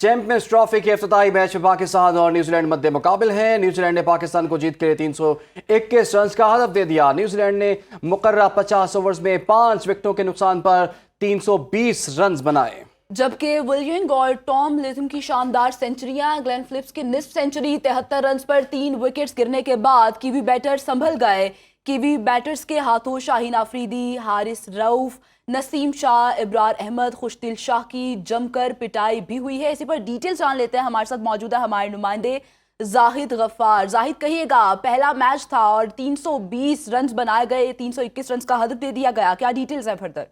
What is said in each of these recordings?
Champions trophy के इफ्तिताई match में पाकिस्तान और न्यूजीलैंड मध्य मुकाबिल हैं। न्यूजीलैंड ने पाकिस्तान को जीत के लिए 321 रन का हदफ दे दिया। न्यूजीलैंड ने मुकर्ररा 50 ओवर्स में 5 विकेटों के नुकसान पर 320 रन बनाए, जबकि विलियम और टॉम लेथम की शानदार सेंचुरियां, ग्लेन फिलिप्स की निस्फ सेंचुरी, 73 रन पर 3 विकेट्स गिरने के बाद कीवी बैटर संभल गए। कीवी बैटर्स के हाथों शाहीन आफरीदी, हारिस रऊफ, नसीम शाह, इब्रार अहमद, खुशदिल शाह की जमकर पिटाई भी हुई है। इसी पर डिटेल्स जान लेते हैं। हमारे साथ मौजूद है हमारे नुमाइंदे जाहिद गफ्फार। जाहिद, कहिएगा, पहला मैच था और 320 रन बनाए गए, 321 रन का हदफ दे दिया गया, क्या डिटेल्स है फर्दर?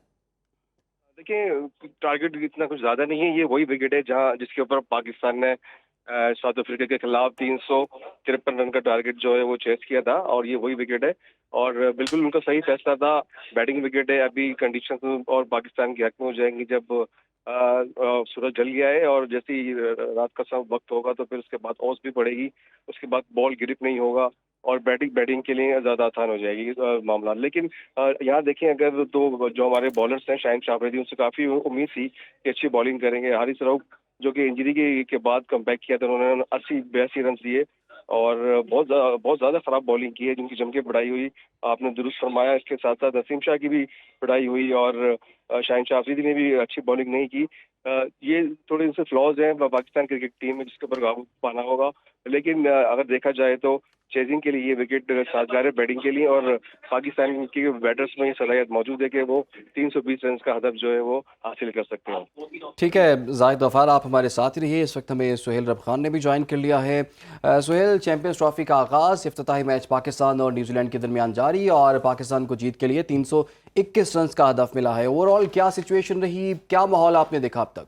देखिए, टारगेट इतना कुछ ज्यादा नहीं है। ये वही विकेट है जहां जिसके ऊपर पाकिस्तान ने साउथ अफ्रीका के खिलाफ 353 रन का टारगेट जो है वो चेस किया था, और ये वही विकेट है। और बिल्कुल उनका सही फैसला था। बैटिंग विकेट है, अभी कंडीशन और पाकिस्तान के हक में हो जाएंगी जब सूरज ढल गया है, और जैसे ही रात का सब वक्त होगा तो फिर उसके बाद ओस भी पड़ेगी, उसके बाद बॉल ग्रिप नहीं होगा और बैटिंग के लिए ज्यादा आसान हो जाएगी मामला। लेकिन यहाँ देखें, अगर तो जो हमारे बॉलर्स हैं, शाहीन शाह अफरीदी, उनसे काफी उम्मीद थी कि अच्छी बॉलिंग करेंगे। हारिस रऊफ जो कि इंजरी के बाद कमबैक किया था, उन्होंने 80-82 रन दिए और बहुत ज्यादा खराब बॉलिंग की है, जिनकी जम के पिटाई हुई। आपने दुरुस्त फरमाया। इसके साथ साथ नसीम शाह की भी पिटाई हुई और शाहीन शाह अफरीदी ने भी अच्छी बॉलिंग नहीं की। ये थोड़े इनसे फ्लॉज हैं पाकिस्तान क्रिकेट टीम में, जिसके ऊपर काबू पाना होगा। लेकिन अगर देखा जाए तो चेजिंग के लिए ये विकेट साजगार है बैटिंग के लिए, और पाकिस्तान के बैटर्स में ये सलाहियत मौजूद है कि वो 320 रन का हदफ जो है वो हासिल कर सकते हैं। ठीक है जाहिद गफ्फार, आप हमारे साथ ही रहिए। इस वक्त हमें सुहेल रब खान ने भी ज्वाइन कर लिया है। सुहेल, चैंपियंस ट्रॉफी का आगाज, इफ्तिताही मैच पाकिस्तान और न्यूजीलैंड के दरमियान जारी, और पाकिस्तान को जीत के लिए 321 रन का हदफ मिला है। ओवरऑल क्या सिचुएशन रही, क्या माहौल आपने देखा अब तक?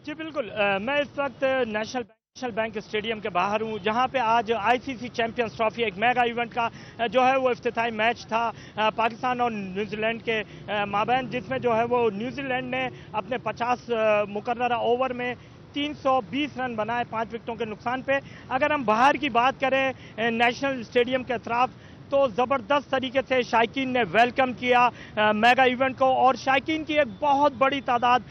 जी बिल्कुल, मैं इस वक्त नेशनल बैंक स्टेडियम के बाहर हूँ, जहाँ पे आज आईसीसी चैंपियंस ट्रॉफी एक मेगा इवेंट का जो है वो इफ्तिताई मैच था पाकिस्तान और न्यूजीलैंड के माबैन, जिसमें जो है वो न्यूजीलैंड ने अपने 50 मुकर्ररा ओवर में 320 रन बनाए 5 विकेटों के नुकसान पे। अगर हम बाहर की बात करें नेशनल स्टेडियम के अतराफ, तो ज़बरदस्त तरीके से शायकीन ने वेलकम किया मेगा इवेंट को, और शायकीन की एक बहुत बड़ी तादाद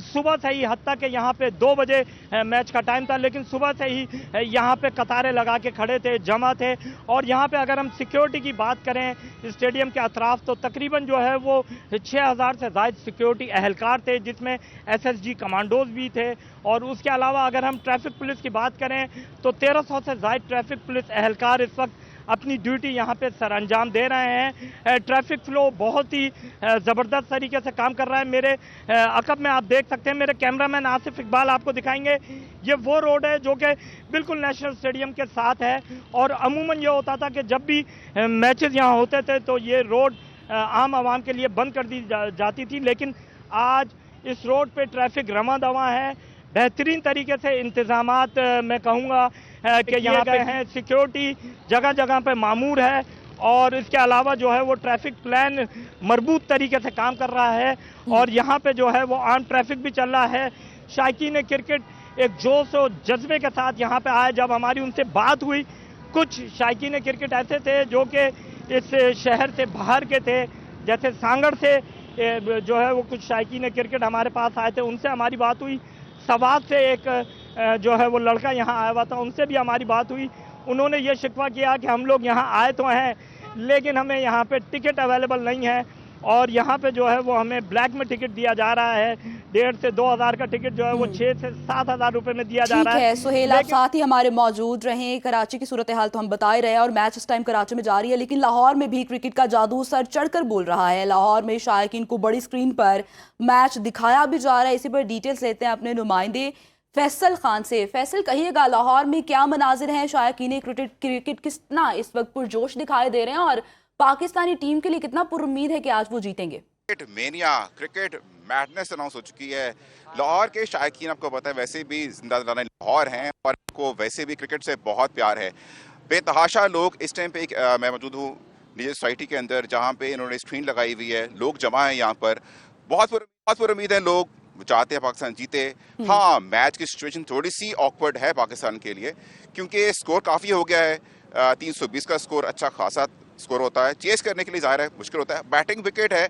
सुबह से ही, हत्ता कि यहाँ पे 2 बजे मैच का टाइम था, लेकिन सुबह से ही यहाँ पे कतारें लगा के खड़े थे, जमा थे। और यहाँ पे अगर हम सिक्योरिटी की बात करें स्टेडियम के अतराफ, तो तकरीबन जो है वो 6000 से ज़ायद सिक्योरिटी एहलकार थे, जिसमें एसएसजी कमांडोज भी थे। और उसके अलावा अगर हम ट्रैफिक पुलिस की बात करें तो 1300 से ज़ायद ट्रैफिक पुलिस एहलकार इस वक्त अपनी ड्यूटी यहाँ पे सर अंजाम दे रहे हैं। ट्रैफिक फ्लो बहुत ही ज़बरदस्त तरीके से काम कर रहा है। मेरे अकब में आप देख सकते हैं, मेरे कैमरामैन आसिफ इकबाल आपको दिखाएंगे, ये वो रोड है जो कि बिल्कुल नेशनल स्टेडियम के साथ है। और अमूमन ये होता था कि जब भी मैचेस यहाँ होते थे तो ये रोड आम आवाम के लिए बंद कर दी जाती थी, लेकिन आज इस रोड पे ट्रैफिक रवां दवा है। बेहतरीन तरीके से इंतजामात मैं कहूँगा कि यहाँ पे हैं, सिक्योरिटी जगह जगह पे मामूर है, और इसके अलावा जो है वो ट्रैफिक प्लान मरबूत तरीके से काम कर रहा है, और यहाँ पे जो है वो आम ट्रैफिक भी चल रहा है। शायकीन क्रिकेट एक जोश और जज्बे के साथ यहाँ पे आए। जब हमारी उनसे बात हुई, कुछ शायकीन क्रिकेट ऐसे थे जो कि इस शहर से बाहर के थे, जैसे सांगड़ से जो है वो कुछ शायकीन क्रिकेट हमारे पास आए थे, उनसे हमारी बात हुई। सवाद से एक जो है वो लड़का यहाँ आया हुआ था, उनसे भी हमारी बात हुई। उन्होंने ये शिकवा किया कि हम लोग यहाँ आए तो हैं, लेकिन हमें यहाँ पे टिकट अवेलेबल नहीं है, और यहाँ पे जो है वो हमें ब्लैक में टिकट दिया जा रहा है। 1,500 से 2,000 का टिकट जो है वो 6 से 7,000 रुपए में दिया जा रहा है। सुहेल, आप साथ ही हमारे मौजूद रहें। कराची की सूरत हाल तो हम बता ही रहे हैं, और मैच इस टाइम कराची में जारी है, लेकिन लाहौर में भी क्रिकेट का जादू सर चढ़कर बोल रहा है। लाहौर में शायकीन को बड़ी स्क्रीन पर मैच दिखाया भी जा रहा है। इसी पर डिटेल्स लेते हैं अपने नुमाइंदे फैसल खान से। फैसल, कहिएगा, लाहौर में क्या मनाजिर हैं, शायकीन क्रिकेट कितना इस वक्त पुरजोश दिखाई दे रहे हैं, और पाकिस्तानी टीम के लिए कितना पुरुम्मीद है कि आज वो जीतेंगे? Cricket mania, cricket madness announce हो चुकी है। लाहौर के शायकीन आपको पता है वैसे भी जिंदा दिलाने लाहौर हैं, और को वैसे भी क्रिकेट से बहुत प्यार है। बेतहाशा लोग इस टाइम पे मैं मौजूद हूँ निजी सोसाइटी के अंदर, जहाँ पे इन्होंने स्क्रीन लगाई हुई है, लोग जमा है यहाँ पर। बहुत उम्मीद है, लोग चाहते हैं पाकिस्तान जीते। हाँ, मैच की सिचुएशन थोड़ी सी ऑकवर्ड है पाकिस्तान के लिए, क्योंकि स्कोर काफ़ी हो गया है। 320 का स्कोर अच्छा खासा स्कोर होता है, चेस करने के लिए ज़ाहिर है मुश्किल होता है। बैटिंग विकेट है,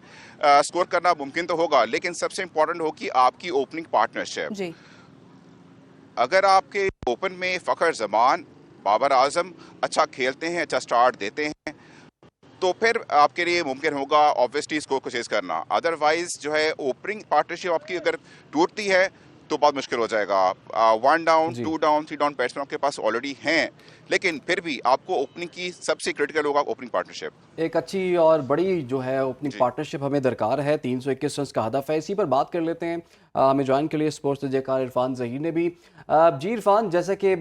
स्कोर करना मुमकिन तो होगा, लेकिन सबसे इंपॉर्टेंट हो कि आपकी ओपनिंग पार्टनरशिप। जी। अगर आपके ओपन में फ़खर जमान, बाबर आजम अच्छा खेलते हैं, अच्छा स्टार्ट देते हैं, तो फिर आपके लिए मुमकिन होगा ऑब्वियसली स्कोर को चेस करना। अदरवाइज जो है ओपनिंग पार्टनरशिप आपकी अगर टूटती है तो बहुत मुश्किल हो जाएगा। 1 डाउन, जी। 2 डाउन, 3 डाउन बैट्समैन आपके पास ऑलरेडी हैं, लेकिन फिर भी आपको ओपनिंग की सबसे क्रिटिकल होगा ओपनिंग पार्टनरशिप। एक अच्छी और बड़ी जो है ओपनिंग जी। पार्टनरशिप हमें दरकार है। 321 रन का हदफ है। इसी पर बात कर लेते हैं। हमें ज्वाइन के लिए स्पोर्ट्स तजयकार इरफान ज़हीर ने भी। जी इरफान, जैसे कि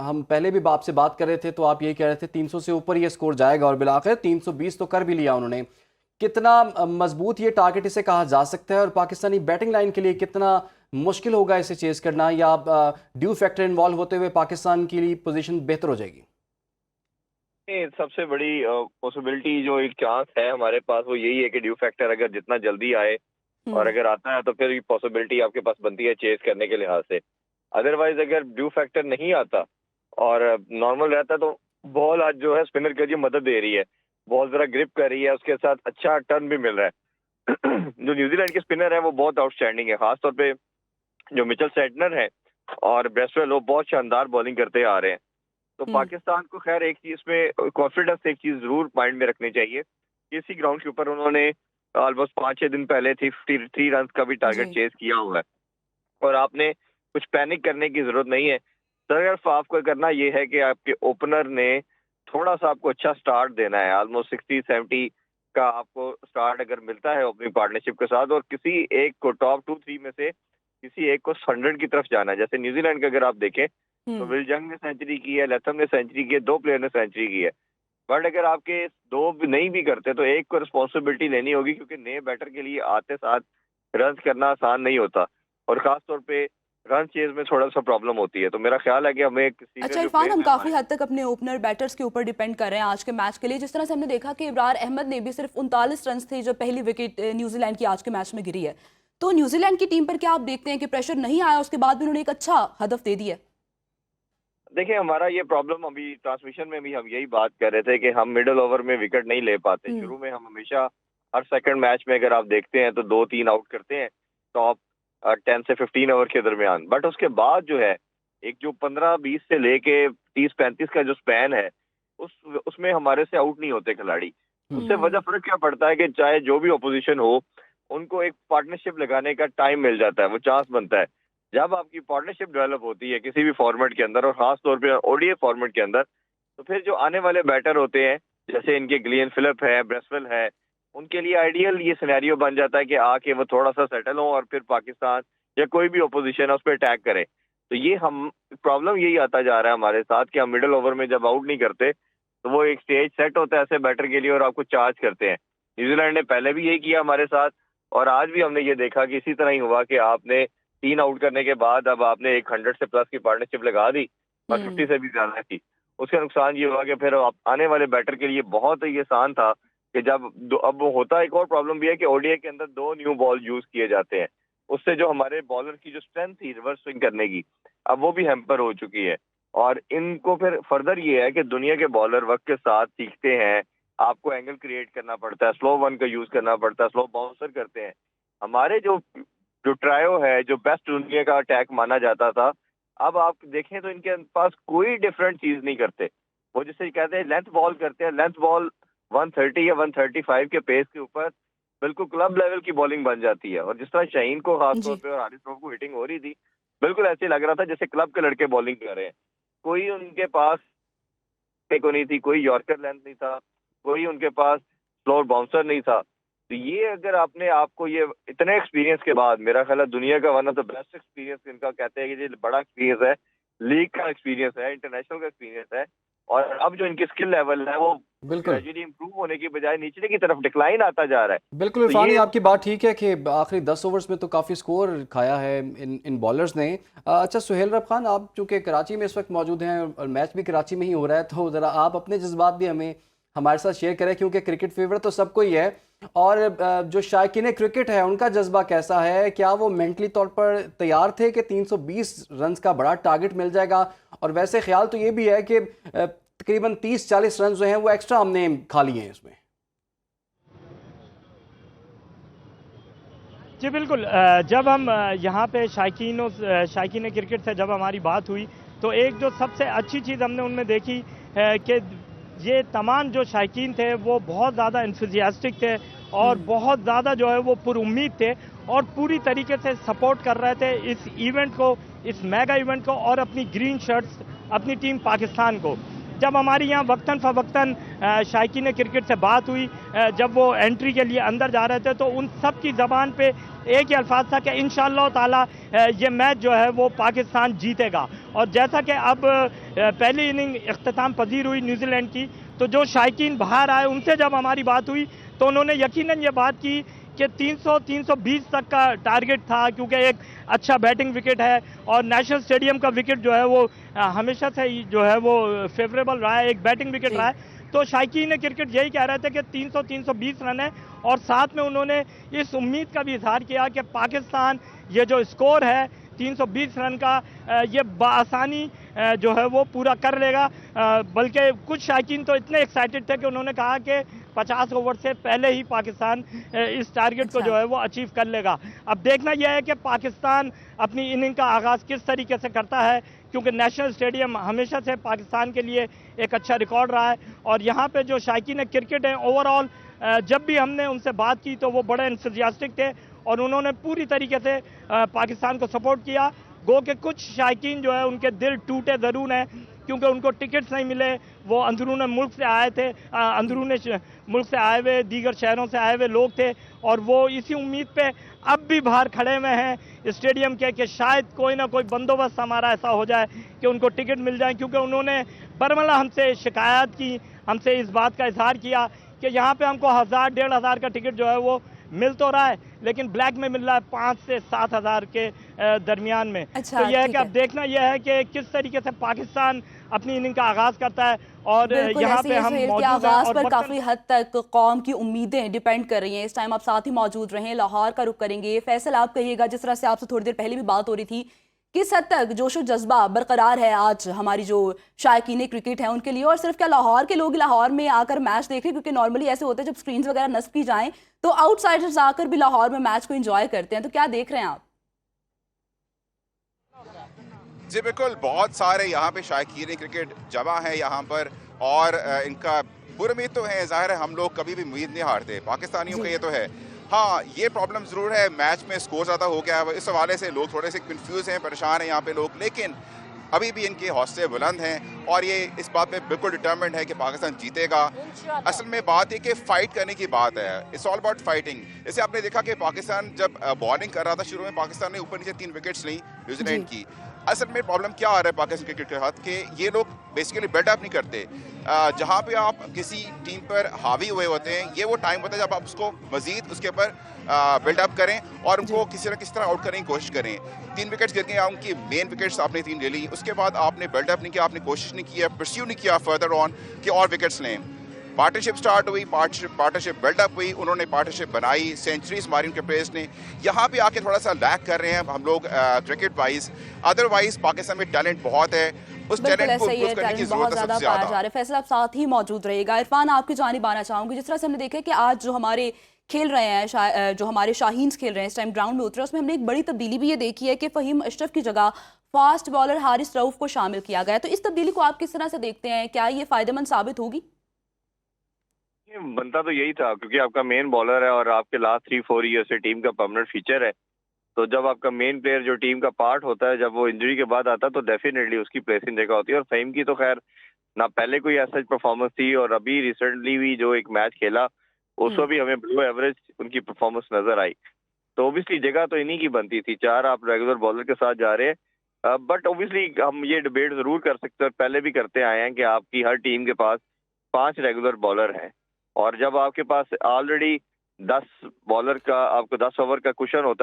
हम पहले भी आपसे बात कर रहे थे तो आप ये कह रहे थे 300 से ऊपर ये स्कोर जाएगा और बिलाखिर 320 तो कर भी लिया उन्होंने। कितना मजबूत ये टारगेट इसे कहा जा सकता है और पाकिस्तानी बैटिंग लाइन के लिए कितना मुश्किल होगा इसे चेस करना, या ड्यू फैक्टर इन्वॉल्व होते हुए पाकिस्तान के लिए पोजीशन बेहतर हो जाएगी? ये सबसे बड़ी पॉसिबिलिटी जो एक चांस है हमारे पास वो यही है कि ड्यू फैक्टर अगर जितना जल्दी आए और अगर आता है तो फिर पॉसिबिलिटी आपके पास बनती है चेस करने के लिहाज से। अदरवाइज अगर ड्यू फैक्टर नहीं आता और नॉर्मल रहता तो बॉल आज जो है स्पिनर के लिए मदद दे रही है, बॉल जरा ग्रिप कर रही है, उसके साथ अच्छा टर्न भी मिल रहा है। जो न्यूजीलैंड के स्पिनर है वो बहुत आउटस्टैंडिंग है, खासतौर पे जो मिचेल सेंटनर है और ब्रेसवेल वो बहुत शानदार बॉलिंग करते आ रहे हैं। तो पाकिस्तान को खैर एक चीज में कॉन्फिडेंस एक चीज जरूर माइंड में रखनी चाहिए कि इसी ग्राउंड के ऊपर उन्होंने ऑलमोस्ट 5-6 दिन पहले 53 रन का भी टारगेट जी। चेस किया हुआ है और आपने कुछ पैनिक करने की जरूरत नहीं है। सिर्फ आपको करना ये है कि आपके ओपनर ने थोड़ा सा आपको अच्छा स्टार्ट देना है। ऑलमोस्ट 60-70 का आपको स्टार्ट अगर मिलता है अपनी पार्टनरशिप के साथ और किसी एक को टॉप 2-3 में से किसी एक को 100 की तरफ जाना है। जैसे न्यूजीलैंड का अगर आप देखें तो विल जंग ने सेंचुरी की है, लथम ने सेंचुरी की है, 2 प्लेयर ने सेंचुरी की है। बट अगर आपके 2 भी नहीं भी करते तो एक को रिस्पॉन्सिबिलिटी लेनी होगी क्योंकि नए बैटर के लिए आते साथ रन करना आसान नहीं होता और खास तौर पे रन चेज में थोड़ा सा प्रॉब्लम होती है। तो मेरा ख्याल है कि हमें सीनियर अच्छा जो इरफान, प्लेयर हम है काफी हमारे हद तक अपने ओपनर बैटर्स के ऊपर डिपेंड कर रहे हैं आज के मैच के लिए। जिस तरह से हमने देखा कि इब्रार अहमद ने भी सिर्फ 39 रन थे जब पहली विकेट न्यूजीलैंड की आज के मैच में गिरी है। तो न्यूजीलैंड की टीम पर क्या आप देखते हैं कि प्रेशर नहीं आया, उसके बाद भी उन्होंने एक अच्छा हदफ दे दिया? देखिए हमारा ये प्रॉब्लम अभी ट्रांसमिशन में भी हम यही बात कर रहे थे कि हम मिडिल ओवर में विकेट नहीं ले पाते। शुरू में हम हमेशा हर सेकंड मैच में अगर आप देखते हैं तो 2-3 आउट करते हैं टॉप 10 से 15 ओवर के दरमियान। बट उसके बाद जो है एक जो 15-20 से लेके 30-35 का जो स्पैन है उसमें हमारे से आउट नहीं होते खिलाड़ी। उससे वजह फर्क क्या पड़ता है कि चाहे जो भी ऑपोजिशन हो उनको एक पार्टनरशिप लगाने का टाइम मिल जाता है, वो चांस बनता है। जब आपकी पार्टनरशिप डेवलप होती है किसी भी फॉर्मेट के अंदर और खास तौर पे ओडीआई फॉर्मेट के अंदर, तो फिर जो आने वाले बैटर होते हैं जैसे इनके ग्लेन फिलिप है, ब्रेसवेल है, उनके लिए आइडियल ये सिनेरियो बन जाता है कि आके वो थोड़ा सा सेटल हो और फिर पाकिस्तान या कोई भी ऑपोजिशन है उस पर अटैक करे। तो ये हम प्रॉब्लम यही आता जा रहा है हमारे साथ कि हम मिडिल ओवर में जब आउट नहीं करते तो वो एक स्टेज सेट होता है ऐसे बैटर के लिए और आपको चार्ज करते हैं। न्यूजीलैंड ने पहले भी यही किया हमारे साथ और आज भी हमने ये देखा कि इसी तरह ही हुआ कि आपने 3 आउट करने के बाद अब आपने एक 100 से प्लस की पार्टनरशिप लगा दी और 50 से भी ज्यादा की। उसका नुकसान ये हुआ कि फिर आने वाले बैटर के लिए बहुत ही आसान था कि जब अब होता एक और प्रॉब्लम भी है कि ओडीआई के अंदर 2 न्यू बॉल यूज किए जाते हैं, उससे जो हमारे बॉलर की जो स्ट्रेंथ थी रिवर्स स्विंग करने की अब वो भी हैम्पर हो चुकी है। और इनको फिर फर्दर ये है कि दुनिया के बॉलर वक्त के साथ सीखते हैं, आपको एंगल क्रिएट करना पड़ता है, स्लो वन का यूज करना पड़ता है, स्लो बाउंसर करते हैं। हमारे जो जो ट्रायो है जो बेस्ट दुनिया का अटैक माना जाता था, अब आप देखें तो इनके पास कोई डिफरेंट चीज नहीं करते। वो जिसे कहते हैं लेंथ बॉल करते हैं, लेंथ बॉल 130 या 135 के पेस के ऊपर बिल्कुल क्लब लेवल की बॉलिंग बन जाती है। और जिस तरह शाहीन को खासतौर पे और हारिस रऊफ को हिटिंग हो रही थी, बिल्कुल ऐसे लग रहा था जैसे क्लब के लड़के बॉलिंग कर रहे हैं। कोई उनके पास को नहीं थी, कोई यॉर्कर लेंथ नहीं था, कोई उनके पास स्लो बाउंसर नहीं था। तो ये अगर आपने आपको ये इतने एक्सपीरियंस के बाद, मेरा ख्याल है दुनिया का one of the best experience इनका कहते हैं कि ये बड़ा एक्सपीरियंस है, लीग का एक्सपीरियंस है, इंटरनेशनल का एक्सपीरियंस है और अब जो इनकी स्किल लेवल है वो बिल्कुल ग्रेजुअली इंप्रूव होने की बजाय नीचे की तरफ डिक्लाइन आता जा रहा है। बिल्कुल तो इरफान, ये आपकी बात ठीक है कि आखिरी 10 ओवर्स में तो काफ़ी स्कोर खाया है इन बॉलर्स ने। अच्छा सुहेल रब खान, आप चूँकि कराची में इस वक्त मौजूद हैं और मैच भी कराची में ही हो रहा है, तो ज़रा आप अपने जज्बात भी हमारे साथ शेयर करें, क्योंकि क्रिकेट फेवरेट तो सबको ही है और जो शायकीन क्रिकेट है उनका जज्बा कैसा है? क्या वो मेंटली तौर पर तैयार थे कि 320 रन का बड़ा टारगेट मिल जाएगा? और वैसे ख्याल तो ये भी है कि तकरीबन 30-40 रन जो हैं वो एक्स्ट्रा हमने खा लिए हैं इसमें। जी बिल्कुल, जब हम यहाँ पे शायकीन क्रिकेट से जब हमारी बात हुई तो एक जो सबसे अच्छी चीज़ हमने उनमें देखी कि ये तमाम जो शायकीन थे वो बहुत ज़्यादा एंथुसियास्टिक थे और बहुत ज़्यादा जो है वो पुरुम्मीद थे और पूरी तरीके से सपोर्ट कर रहे थे इस इवेंट को, इस मेगा इवेंट को और अपनी ग्रीन शर्ट्स, अपनी टीम पाकिस्तान को। जब हमारी यहाँ वक्तन फ़वक्तन शायकीन क्रिकेट से बात हुई, जब वो एंट्री के लिए अंदर जा रहे थे तो उन सब की ज़बान पे एक ही अल्फाज था कि इंशाअल्लाह ताला ये मैच जो है वो पाकिस्तान जीतेगा। और जैसा कि अब पहली इनिंग इख्तिताम पजीर हुई न्यूजीलैंड की, तो जो शायकीन बाहर आए उनसे जब हमारी बात हुई तो उन्होंने यकीनन ये बात की कि 300-320 तक का टारगेट था, क्योंकि एक अच्छा बैटिंग विकेट है और नेशनल स्टेडियम का विकेट जो है वो हमेशा से ही जो है वो फेवरेबल रहा है, एक बैटिंग विकेट रहा है। तो शायकीन क्रिकेट यही कह रहे थे कि 300-320 रन है और साथ में उन्होंने इस उम्मीद का भी इजहार किया कि पाकिस्तान ये जो स्कोर है 320 रन का ये बाआसानी जो है वो पूरा कर लेगा। बल्कि कुछ शायकीन तो इतने एक्साइटेड थे कि उन्होंने कहा कि 50 ओवर से पहले ही पाकिस्तान इस टारगेट को जो है वो अचीव कर लेगा। अब देखना यह है कि पाकिस्तान अपनी इनिंग का आगाज़ किस तरीके से करता है, क्योंकि नेशनल स्टेडियम हमेशा से पाकिस्तान के लिए एक अच्छा रिकॉर्ड रहा है। और यहाँ पे जो शायकीन क्रिकेट है ओवरऑल, जब भी हमने उनसे बात की तो वो बड़े एंथुसियास्टिक थे और उन्होंने पूरी तरीके से पाकिस्तान को सपोर्ट किया। गो के कुछ शायकीन जो है उनके दिल टूटे ज़रूर हैं, क्योंकि उनको टिकट्स नहीं मिले, वो अंदरून मुल्क से आए थे, अंदरून मुल्क से आए हुए दीगर शहरों से आए हुए लोग थे और वो इसी उम्मीद पे अब भी बाहर खड़े हुए हैं स्टेडियम के कि शायद कोई ना कोई बंदोबस्त हमारा ऐसा हो जाए कि उनको टिकट मिल जाए। क्योंकि उन्होंने बरमला हमसे शिकायत की, हमसे इस बात का इजहार किया कि यहाँ पे हमको 1000-1500 का टिकट जो है वो मिल तो रहा है, लेकिन ब्लैक में मिल रहा है 5 से 7 हज़ार के दरमियान में। अच्छा, तो यह है कि ठीक है। अब देखना यह है कि किस तरीके से पाकिस्तान अपनी इनिंग का आगाज करता है और बिल्कुल यहाँ ऐसे पे ही हम सुहेल के मौजूद हैं आगाज और पर वतन काफी हद तक कौम की उम्मीदें डिपेंड कर रही हैं। इस टाइम आप साथ ही मौजूद रहें, लाहौर का रुख करेंगे। फैसल, आप कहिएगा, जिस तरह से आपसे थोड़ी देर पहले भी बात हो रही थी, किस हद तक जोशो जज्बा बरकरार है आज हमारी जो शायकीन क्रिकेट है उनके लिए? और सिर्फ क्या लाहौर के लोग लाहौर में आकर मैच देख रहे हैं? क्योंकि नॉर्मली ऐसे होते हैं जब स्क्रीन्स वगैरह नस्ब की जाएं तो आउटसाइडर्स आकर भी लाहौर में मैच को एंजॉय करते हैं, तो क्या देख रहे हैं आप? जी बिल्कुल, बहुत सारे यहाँ पे शायकीन क्रिकेट जमा है यहाँ पर और इनका पुरुम्मीद तो है। ज़ाहिर है हम लोग कभी भी उम्मीद नहीं हारते, पाकिस्तानियों का ये तो है। हाँ, ये प्रॉब्लम ज़रूर है, मैच में स्कोर ज़्यादा हो गया है, इस हवाले से लोग थोड़े से कंफ्यूज हैं, परेशान हैं यहाँ पे लोग, लेकिन अभी भी इनके हौसले बुलंद हैं और ये इस बात पे बिल्कुल डिटर्मिन्ड है कि पाकिस्तान जीतेगा। असल में बात है कि फाइट करने की बात है, इट्स ऑल अबाउट फाइटिंग। जैसे आपने देखा कि पाकिस्तान जब बॉलिंग कर रहा था शुरू में, पाकिस्तान ने ऊपर नीचे 3 विकेट्स ली न्यूजीलैंड की। असल में प्रॉब्लम क्या आ रहा है पाकिस्तान क्रिकेट के हाथ के, ये लोग बेसिकली बिल्डअप नहीं करते। जहाँ पे आप किसी टीम पर हावी हुए होते हैं, ये वो टाइम होता है जब आप उसको मजीद उसके ऊपर बिल्डअप करें और उनको किसी न किसी तरह आउट करने की कोशिश करें। 3 विकेट्स गिर गए, उनकी मेन विकेट्स आपने 3 ले ली, उसके बाद आपने बिल्डअप नहीं किया, आपने कोशिश नहीं किया, परस्यू नहीं किया फर्दर ऑन कि और विकेट्स लें। पार्टनरशिप स्टार्ट हुई, पार्टनरशिप बिल्डअप हुई, उन्होंने पार्टनरशिप बनाई, सेंचुरीज मारी उनके प्लेयर्स ने। यहाँ पे आके थोड़ा सा लैक कर रहे हैं हम लोग क्रिकेट वाइज। अदरवाइज पाकिस्तान में टैलेंट बहुत है, उस टैलेंट को इम्प्रूव करने की जरूरत है सबसे पाया जा ज्यादा। रहा है। फैसल, आप साथ ही मौजूद रहेगा। इरफान, आपकी जानिब आना चाहूंगी। जिस तरह से हमने देखा कि आज जो हमारे खेल रहे हैं, जो हमारे शाहीन्स खेल रहे हैं, इस टाइम ग्राउंड में उतरे, उसमें हमने एक बड़ी तब्दीली भी ये देखी है कि फहीम अशरफ की जगह फास्ट बॉलर हारिस रऊफ को शामिल किया गया। तो इस तब्दीली को आप किस तरह से देखते हैं? क्या ये फायदेमंद साबित होगी? बनता तो यही था, क्योंकि आपका मेन बॉलर है और आपके लास्ट 3-4 ईयर से टीम का परमानेंट फीचर है। तो जब आपका मेन प्लेयर जो टीम का पार्ट होता है, जब वो इंजरी के बाद आता है तो डेफिनेटली उसकी प्लेस इन जगह होती है। और फहीम की तो खैर ना पहले कोई ऐसा परफॉर्मेंस थी और अभी रिसेंटली भी जो एक मैच खेला उसमें भी हमें बिलो एवरेज उनकी परफॉर्मेंस नजर आई। तो ओबियसली जगह तो इन्हीं की बनती थी, 4 आप रेगुलर बॉलर के साथ जा रहे हैं। बट ओबियसली हम ये डिबेट जरूर कर सकते हैं, पहले भी करते आए हैं कि आपकी हर टीम के पास 5 रेगुलर बॉलर हैं और जब आपके पास ऑलरेडी 10 बॉलर का, आपको 10 ओवर का कुशन होता है